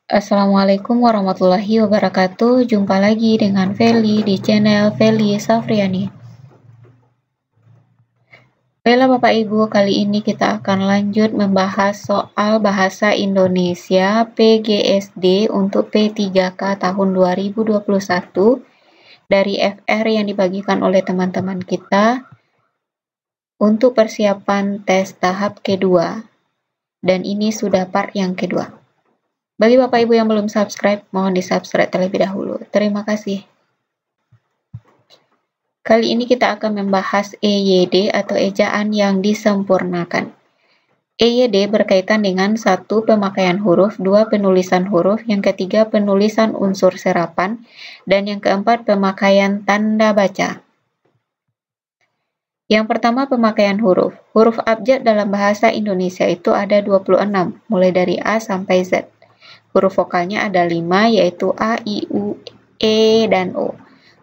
Assalamualaikum warahmatullahi wabarakatuh. Jumpa lagi dengan Feli di channel Feli Safriani. Baiklah Bapak Ibu, kali ini kita akan lanjut membahas soal bahasa Indonesia PGSD untuk P3K tahun 2021 dari FR yang dibagikan oleh teman-teman kita untuk persiapan tes tahap kedua. Dan ini sudah part yang kedua. Bagi Bapak Ibu yang belum subscribe, mohon di-subscribe terlebih dahulu. Terima kasih. Kali ini kita akan membahas EYD atau ejaan yang disempurnakan. EYD berkaitan dengan 1. Pemakaian huruf, 2. Penulisan huruf, yang ketiga penulisan unsur serapan, dan yang keempat pemakaian tanda baca. Yang pertama pemakaian huruf. Huruf abjad dalam bahasa Indonesia itu ada 26, mulai dari A sampai Z. Huruf vokalnya ada 5, yaitu A, I, U, E, dan O.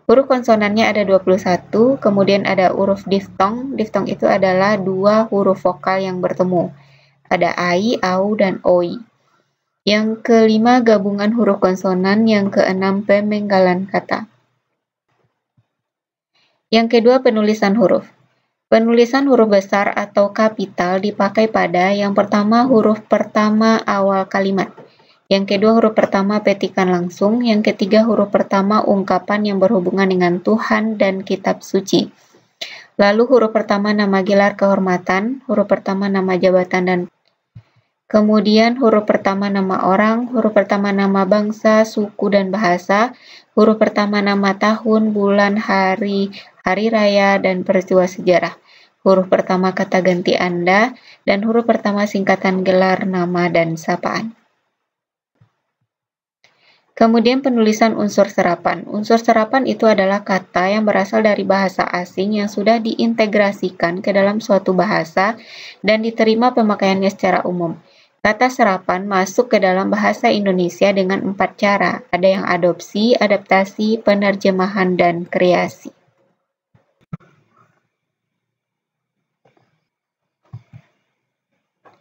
Huruf konsonannya ada 21, kemudian ada huruf diftong. Diftong itu adalah 2 huruf vokal yang bertemu. Ada AI, AU, dan OI. Yang kelima gabungan huruf konsonan, yang keenam pemenggalan kata. Yang kedua penulisan huruf. Penulisan huruf besar atau kapital dipakai pada yang pertama huruf pertama awal kalimat. Yang kedua huruf pertama petikan langsung, yang ketiga huruf pertama ungkapan yang berhubungan dengan Tuhan dan kitab suci. Lalu huruf pertama nama gelar kehormatan, huruf pertama nama jabatan dan kemudian huruf pertama nama orang, huruf pertama nama bangsa, suku dan bahasa, huruf pertama nama tahun, bulan, hari raya dan peristiwa sejarah. Huruf pertama kata ganti Anda dan huruf pertama singkatan gelar, nama dan sapaan. Kemudian penulisan unsur serapan. Unsur serapan itu adalah kata yang berasal dari bahasa asing yang sudah diintegrasikan ke dalam suatu bahasa dan diterima pemakaiannya secara umum. Kata serapan masuk ke dalam bahasa Indonesia dengan 4 cara. Ada yang adopsi, adaptasi, penerjemahan, dan kreasi.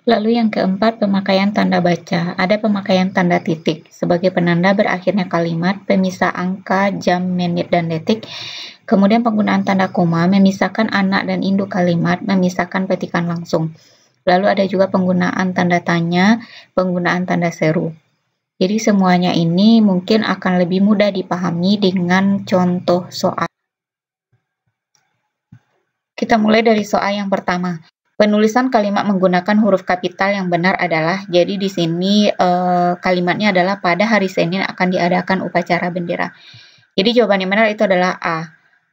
Lalu yang keempat, pemakaian tanda baca. Ada pemakaian tanda titik sebagai penanda berakhirnya kalimat, pemisah angka, jam, menit, dan detik. Kemudian penggunaan tanda koma, memisahkan anak dan induk kalimat, memisahkan petikan langsung. Lalu ada juga penggunaan tanda tanya, penggunaan tanda seru. Jadi semuanya ini mungkin akan lebih mudah dipahami dengan contoh soal. Kita mulai dari soal yang pertama. Penulisan kalimat menggunakan huruf kapital yang benar adalah, jadi di sini kalimatnya adalah pada hari Senin akan diadakan upacara bendera. Jadi jawaban yang benar itu adalah A.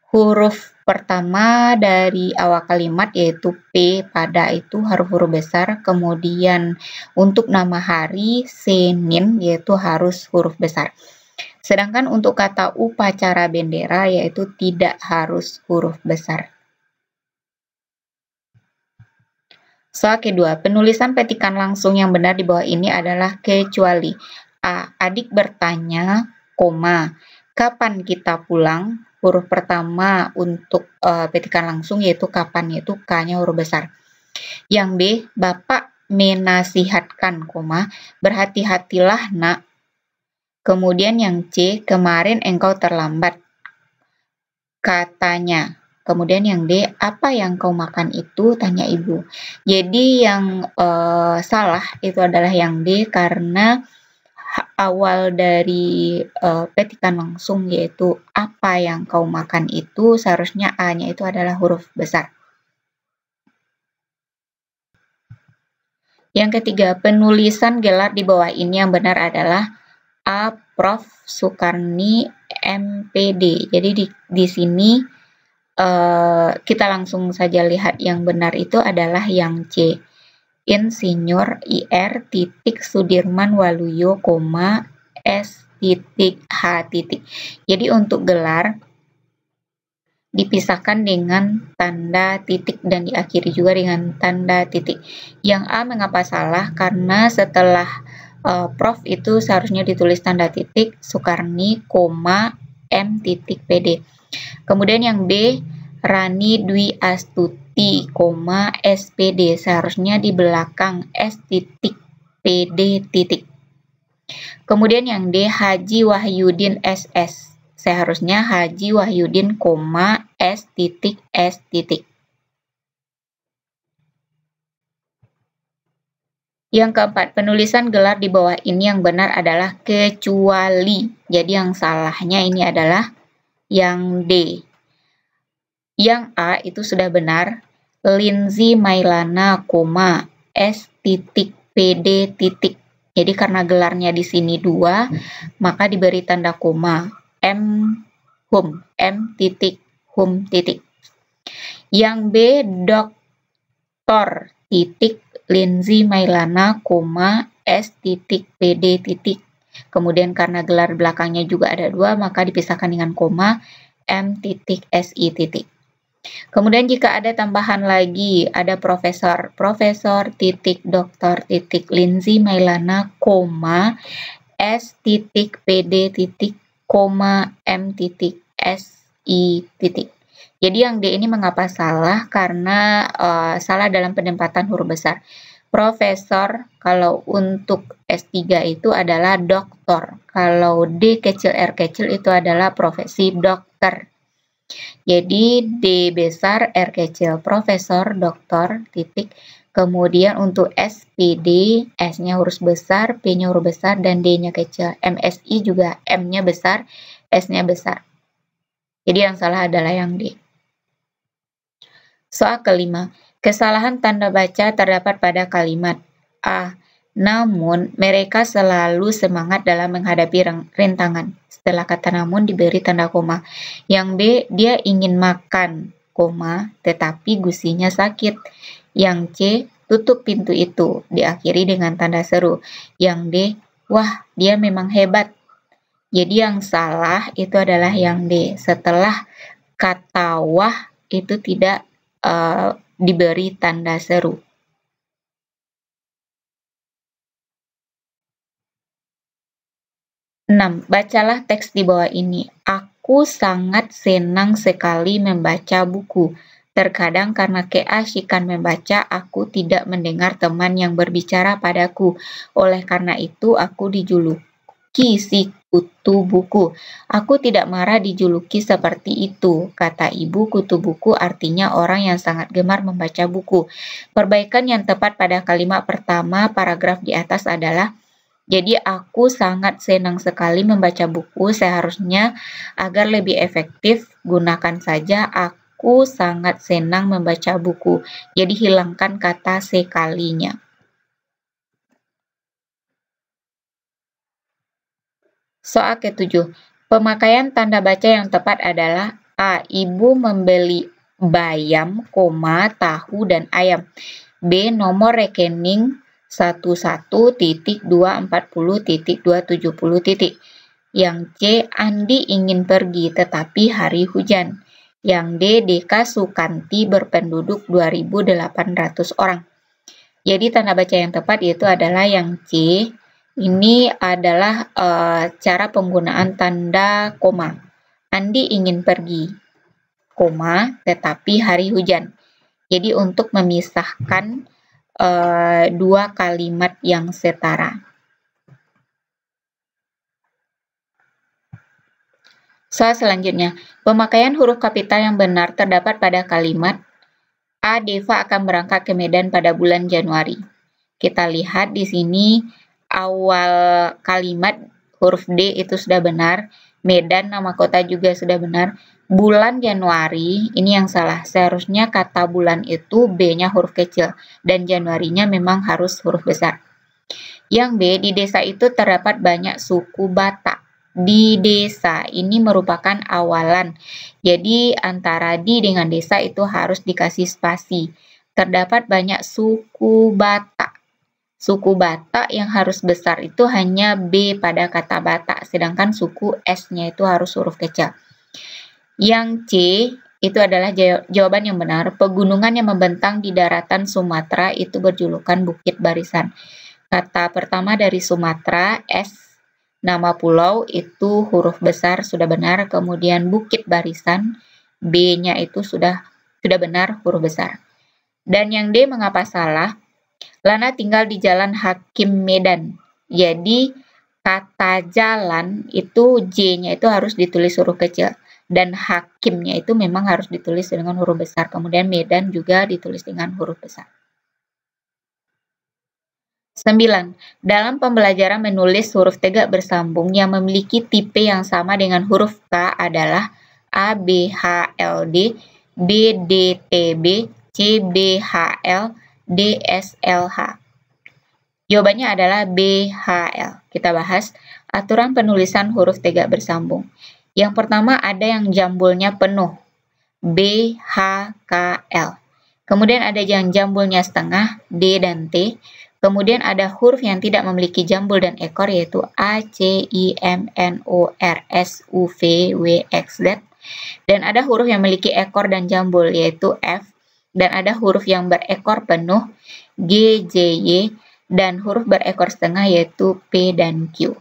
Huruf pertama dari awal kalimat yaitu P pada itu huruf besar, kemudian untuk nama hari Senin yaitu harus huruf besar. Sedangkan untuk kata upacara bendera yaitu tidak harus huruf besar. Soal kedua, penulisan petikan langsung yang benar di bawah ini adalah kecuali A. Adik bertanya, koma, kapan kita pulang? Huruf pertama untuk petikan langsung yaitu kapan, yaitu K-nya huruf besar. Yang B, Bapak menasihatkan, koma, berhati-hatilah nak. Kemudian yang C, kemarin engkau terlambat, katanya. Kemudian yang D, apa yang kau makan itu? Tanya ibu. Jadi yang salah itu adalah yang D karena awal dari petikan langsung yaitu apa yang kau makan itu seharusnya A-nya itu adalah huruf besar. Yang ketiga, penulisan gelar di bawah ini yang benar adalah A. Prof. Sukarni MPD. Jadi di sini kita langsung saja lihat yang benar itu adalah yang C. Insinyur IR titik Sudirman Waluyo, S titik H titik. Jadi untuk gelar dipisahkan dengan tanda titik dan diakhiri juga dengan tanda titik. Yang A mengapa salah? Karena setelah Prof itu seharusnya ditulis tanda titik Sukarni, M titik PD. Kemudian yang B, Rani Dwi Astuti, SPD, seharusnya di belakang S titik PD titik. Kemudian yang D, Haji Wahyudin SS. Seharusnya Haji Wahyudin, S titik S titik. Yang keempat, penulisan gelar di bawah ini yang benar adalah kecuali. Jadi yang salahnya ini adalah yang D. Yang A itu sudah benar. Lindsay Mailana, S titik PD titik. Jadi karena gelarnya di sini 2, maka diberi tanda koma. M titik hum titik. Yang B, Dr. titik Lindsay Mailana, S titik PD titik. Kemudian karena gelar belakangnya juga ada 2, maka dipisahkan dengan koma, M titik SI titik. Kemudian jika ada tambahan lagi, ada profesor titik Dr. titik Lindsay Mailana, S titik PD titik, M titik SI titik. Jadi yang D ini mengapa salah? Karena salah dalam penempatan huruf besar. Profesor kalau untuk S3 itu adalah doktor. Kalau D kecil R kecil itu adalah profesi dokter. Jadi D besar R kecil profesor doktor titik. Kemudian untuk SPD, S-nya huruf besar, P-nya huruf besar, dan D-nya kecil. MSI juga M-nya besar, S-nya besar. Jadi yang salah adalah yang D. Soal kelima, kesalahan tanda baca terdapat pada kalimat A. Namun, mereka selalu semangat dalam menghadapi rintangan. Setelah kata namun diberi tanda koma. Yang B, dia ingin makan, tetapi gusinya sakit. Yang C, tutup pintu itu, diakhiri dengan tanda seru. Yang D, wah, dia memang hebat. Jadi yang salah itu adalah yang D. Setelah kata wah itu tidak diberi tanda seru. Bacalah teks di bawah ini. Aku sangat senang sekali membaca buku. Terkadang karena keasyikan membaca, aku tidak mendengar teman yang berbicara padaku. Oleh karena itu, aku dijuluki si kutu buku. Aku tidak marah dijuluki seperti itu, kata ibu. Kutu buku artinya orang yang sangat gemar membaca buku. Perbaikan yang tepat pada kalimat pertama paragraf di atas adalah, jadi aku sangat senang sekali membaca buku. Seharusnya agar lebih efektif, gunakan saja aku sangat senang membaca buku. Jadi hilangkan kata sekalinya. Soal ke-7. Pemakaian tanda baca yang tepat adalah A. Ibu membeli bayam, tahu dan ayam. B. Nomor rekening 11.240.270. Yang C. Andi ingin pergi tetapi hari hujan. Yang D. Deka Sukanti berpenduduk 2.800 orang. Jadi tanda baca yang tepat yaitu adalah yang C. Ini adalah cara penggunaan tanda koma. Andi ingin pergi, tetapi hari hujan. Jadi untuk memisahkan dua kalimat yang setara. Soal selanjutnya, pemakaian huruf kapital yang benar terdapat pada kalimat A. Deva akan berangkat ke Medan pada bulan Januari. Kita lihat di sini awal kalimat huruf D itu sudah benar, Medan nama kota juga sudah benar. Bulan Januari ini yang salah, seharusnya kata bulan itu B-nya huruf kecil dan Januarinya memang harus huruf besar. Yang B, di desa itu terdapat banyak suku Batak. Di desa ini merupakan awalan, jadi antara di dengan desa itu harus dikasih spasi. Terdapat banyak suku Batak. Suku Batak yang harus besar itu hanya B pada kata Batak, sedangkan suku S-nya itu harus huruf kecil. Yang C itu adalah jawaban yang benar. Pegunungan yang membentang di daratan Sumatera itu berjulukan Bukit Barisan. Kata pertama dari Sumatera, S, nama pulau itu huruf besar sudah benar. Kemudian Bukit Barisan, B-nya itu sudah benar huruf besar. Dan yang D mengapa salah? Lana tinggal di Jalan Hakim Medan. Jadi kata jalan itu J-nya itu harus ditulis huruf kecil. Dan hakimnya itu memang harus ditulis dengan huruf besar. Kemudian medan juga ditulis dengan huruf besar. 9. Dalam pembelajaran menulis huruf tegak bersambung yang memiliki tipe yang sama dengan huruf K adalah A, B, H, L, D, B, D, T, B, C, B, H, L, D, S, L, H. Jawabannya adalah B, H, L. Kita bahas aturan penulisan huruf tegak bersambung. Yang pertama ada yang jambulnya penuh, B, H, K, L. Kemudian ada yang jambulnya setengah, D dan T. Kemudian ada huruf yang tidak memiliki jambul dan ekor yaitu A, C, I, M, N, O, R, S, U, V, W, X, Z. Dan ada huruf yang memiliki ekor dan jambul yaitu F. Dan ada huruf yang berekor penuh G, J, Y. Dan huruf berekor setengah yaitu P dan Q.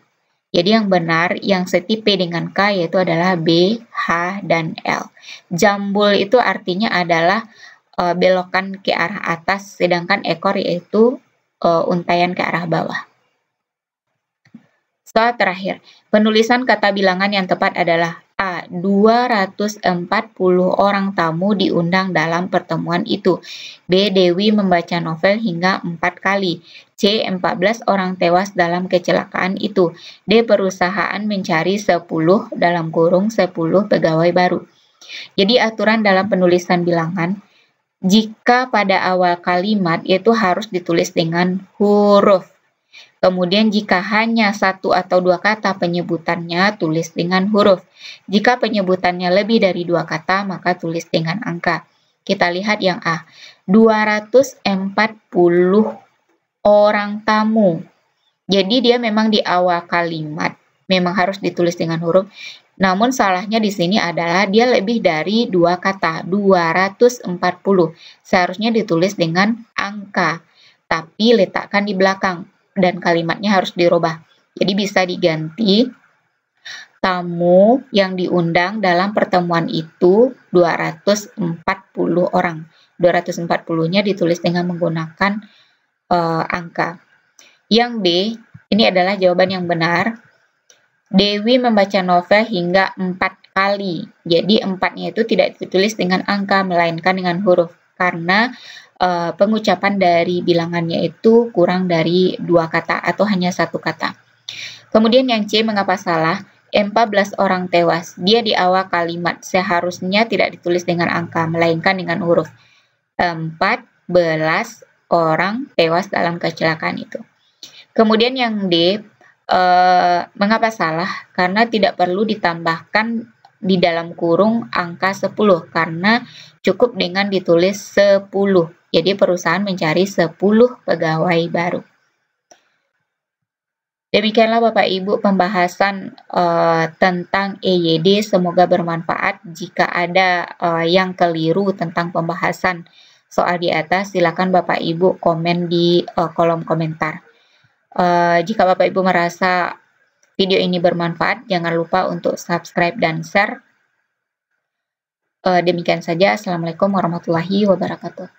Jadi yang benar yang setipe dengan K yaitu adalah B, H, dan L. Jambul itu artinya adalah belokan ke arah atas, sedangkan ekor yaitu untaian ke arah bawah. Soal terakhir, penulisan kata bilangan yang tepat adalah A. 240 orang tamu diundang dalam pertemuan itu. B. Dewi membaca novel hingga 4 kali. C. 14 orang tewas dalam kecelakaan itu. D. Perusahaan mencari 10 dalam kurung 10 pegawai baru. Jadi aturan dalam penulisan bilangan, jika pada awal kalimat itu harus ditulis dengan huruf. Kemudian jika hanya 1 atau 2 kata penyebutannya tulis dengan huruf. Jika penyebutannya lebih dari 2 kata maka tulis dengan angka. Kita lihat yang A. 240 orang tamu. Jadi dia memang di awal kalimat memang harus ditulis dengan huruf. Namun salahnya di sini adalah dia lebih dari 2 kata, 240. Seharusnya ditulis dengan angka, tapi letakkan di belakang dan kalimatnya harus dirubah. Jadi bisa diganti tamu yang diundang dalam pertemuan itu 240 orang. 240-nya ditulis dengan menggunakan angka. Yang B, ini adalah jawaban yang benar. Dewi membaca novel hingga 4 kali. Jadi 4-nya itu tidak ditulis dengan angka, melainkan dengan huruf. Karena pengucapan dari bilangannya itu kurang dari 2 kata atau hanya 1 kata. Kemudian yang C, mengapa salah? 14 orang tewas. Dia di awal kalimat seharusnya tidak ditulis dengan angka, melainkan dengan huruf. 14 orang tewas dalam kecelakaan itu. Kemudian yang D, mengapa salah? Karena tidak perlu ditambahkan di dalam kurung angka 10 karena cukup dengan ditulis 10. Jadi perusahaan mencari 10 pegawai baru. Demikianlah Bapak Ibu pembahasan tentang EYD. Semoga bermanfaat. Jika ada yang keliru tentang pembahasan soal di atas, silakan Bapak Ibu komen di kolom komentar. Jika Bapak Ibu merasa video ini bermanfaat, jangan lupa untuk subscribe dan share. Demikian saja. Assalamualaikum warahmatullahi wabarakatuh.